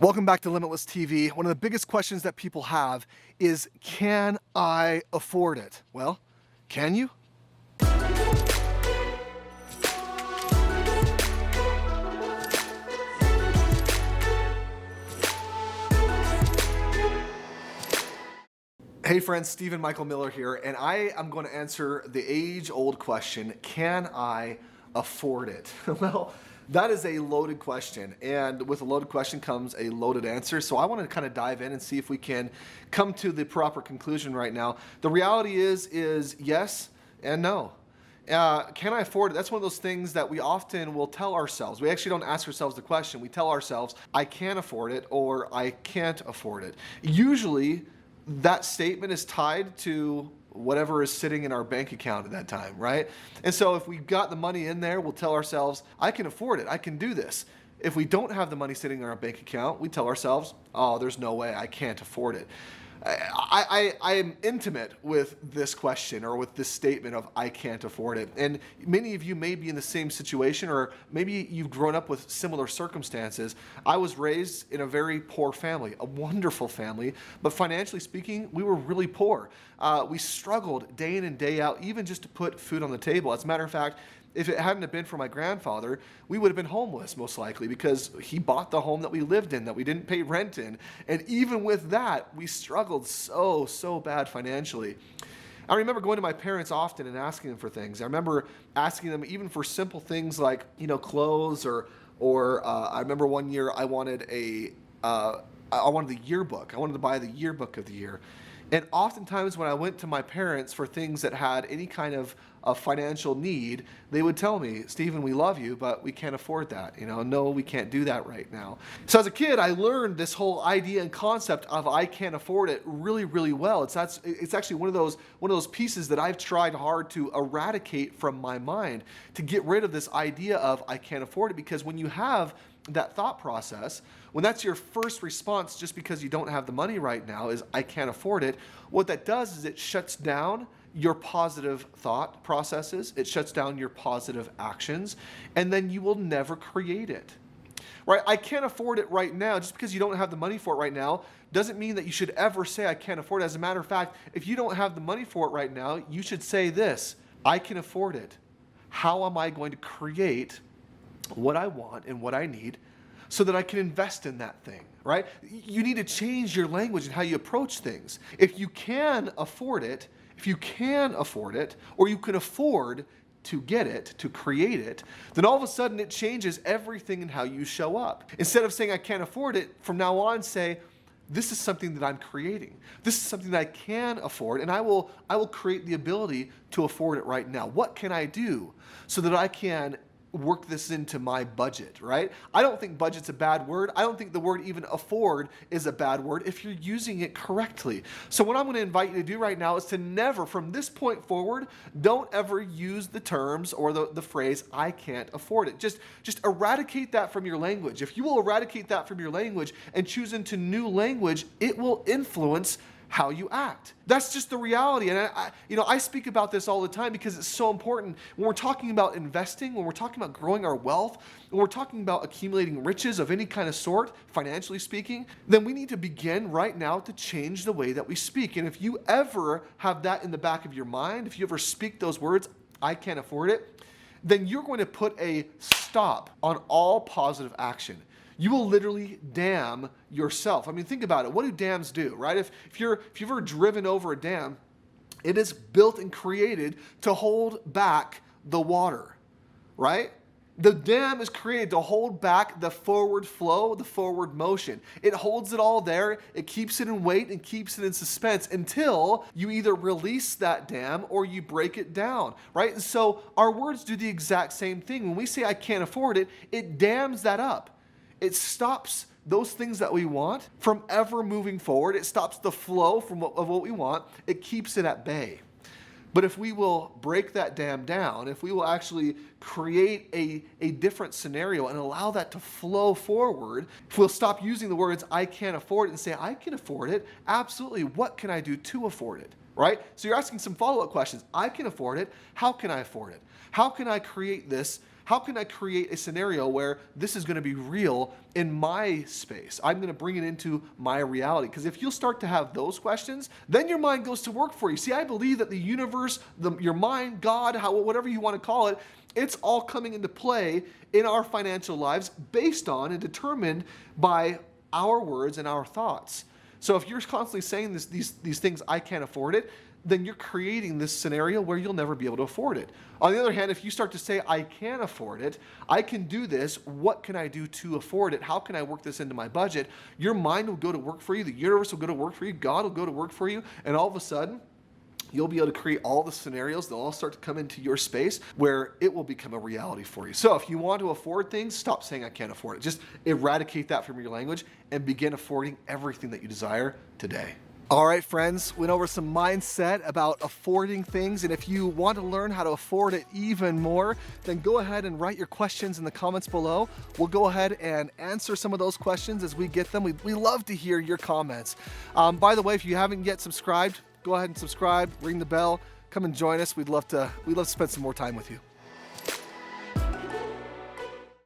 Welcome back to Limitless TV. One of the biggest questions that people have is, can I afford it? Well, can you? Hey friends, Stephen Michael Miller here, and I am going to answer the age-old question, can I afford it? Well, that is a loaded question, and with a loaded question comes a loaded answer, so I want to kind of dive in and see if we can come to the proper conclusion right now. The reality is yes and no. Can I afford it? That's one of those things that we often will tell ourselves. We actually don't ask ourselves the question. We tell ourselves, I can afford it, or I can't afford it. Usually, that statement is tied to whatever is sitting in our bank account at that time, right? And so if we've got the money in there, we'll tell ourselves, I can afford it, I can do this. If we don't have the money sitting in our bank account, we tell ourselves, oh, there's no way, I can't afford it. I am intimate with this question or with this statement of I can't afford it. And many of you may be in the same situation, or maybe you've grown up with similar circumstances. I was raised in a very poor family, a wonderful family, but financially speaking, we were really poor. We struggled day in and day out, even just to put food on the table. As a matter of fact, if it hadn't have been for my grandfather, we would have been homeless most likely, because he bought the home that we lived in, that we didn't pay rent in. And even with that, we struggled so bad financially. I remember going to my parents often and asking them for things. I remember asking them even for simple things like, clothes, or I remember one year I wanted the yearbook. I wanted to buy the yearbook of the year. And oftentimes when I went to my parents for things that had any kind of a financial need, they would tell me, Stephen, we love you, but we can't afford that. No, we can't do that right now. So as a kid, I learned this whole idea and concept of I can't afford it really well. It's actually one of those pieces that I've tried hard to eradicate from my mind, to get rid of this idea of I can't afford it, because when you have that thought process, when that's your first response just because you don't have the money right now is I can't afford it, what that does is it shuts down your positive thought processes, it shuts down your positive actions, and then you will never create it. Right? I can't afford it right now. Just because you don't have the money for it right now doesn't mean that you should ever say I can't afford it. As a matter of fact, if you don't have the money for it right now, you should say this, I can afford it. How am I going to create what I want and what I need so that I can invest in that thing, right? You need to change your language and how you approach things. If you can afford it, or you can afford to get it, to create it, then all of a sudden it changes everything in how you show up. Instead of saying I can't afford it, from now on say, this is something that I'm creating. This is something that I can afford, and I will create the ability to afford it right now. What can I do so that I can work this into my budget, right? I don't think budget's a bad word. I don't think the word even afford is a bad word if you're using it correctly. So what I'm going to invite you to do right now is to never, from this point forward, don't ever use the terms or the phrase, I can't afford it. Just eradicate that from your language. If you will eradicate that from your language and choose into new language, it will influence how you act. That's just the reality. And I speak about this all the time because it's so important. When we're talking about investing, when we're talking about growing our wealth, when we're talking about accumulating riches of any kind of sort, financially speaking, then we need to begin right now to change the way that we speak. And if you ever have that in the back of your mind, if you ever speak those words, I can't afford it, then you're going to put a stop on all positive action. You will literally dam yourself. I mean, think about it. What do dams do, right? If you've ever driven over a dam, it is built and created to hold back the water, right? The dam is created to hold back the forward flow, the forward motion. It holds it all there. It keeps it in wait and keeps it in suspense until you either release that dam or you break it down, right? And so our words do the exact same thing. When we say I can't afford it, it dams that up. It stops those things that we want from ever moving forward. It stops the flow of what we want. It keeps it at bay. But if we will break that dam down, if we will actually create a different scenario and allow that to flow forward, if we'll stop using the words, I can't afford it, and say, I can afford it, absolutely, what can I do to afford it, right? So you're asking some follow-up questions. I can afford it. How can I afford it? How can I create this How can I create a scenario where this is going to be real in my space? I'm going to bring it into my reality. Because if you'll start to have those questions, then your mind goes to work for you. See, I believe that the universe, your mind, God, whatever you want to call it, it's all coming into play in our financial lives based on and determined by our words and our thoughts. So if you're constantly saying these things, I can't afford it, then you're creating this scenario where you'll never be able to afford it. On the other hand, if you start to say, I can afford it, I can do this, what can I do to afford it? How can I work this into my budget? Your mind will go to work for you, the universe will go to work for you, God will go to work for you, and all of a sudden, you'll be able to create all the scenarios. They'll all start to come into your space where it will become a reality for you. So if you want to afford things, stop saying I can't afford it. Just eradicate that from your language and begin affording everything that you desire today. All right, friends, went over some mindset about affording things. And if you want to learn how to afford it even more, then go ahead and write your questions in the comments below. We'll go ahead and answer some of those questions as we get them. We love to hear your comments. By the way, if you haven't yet subscribed, go ahead and subscribe, ring the bell, come and join us. We'd love to spend some more time with you.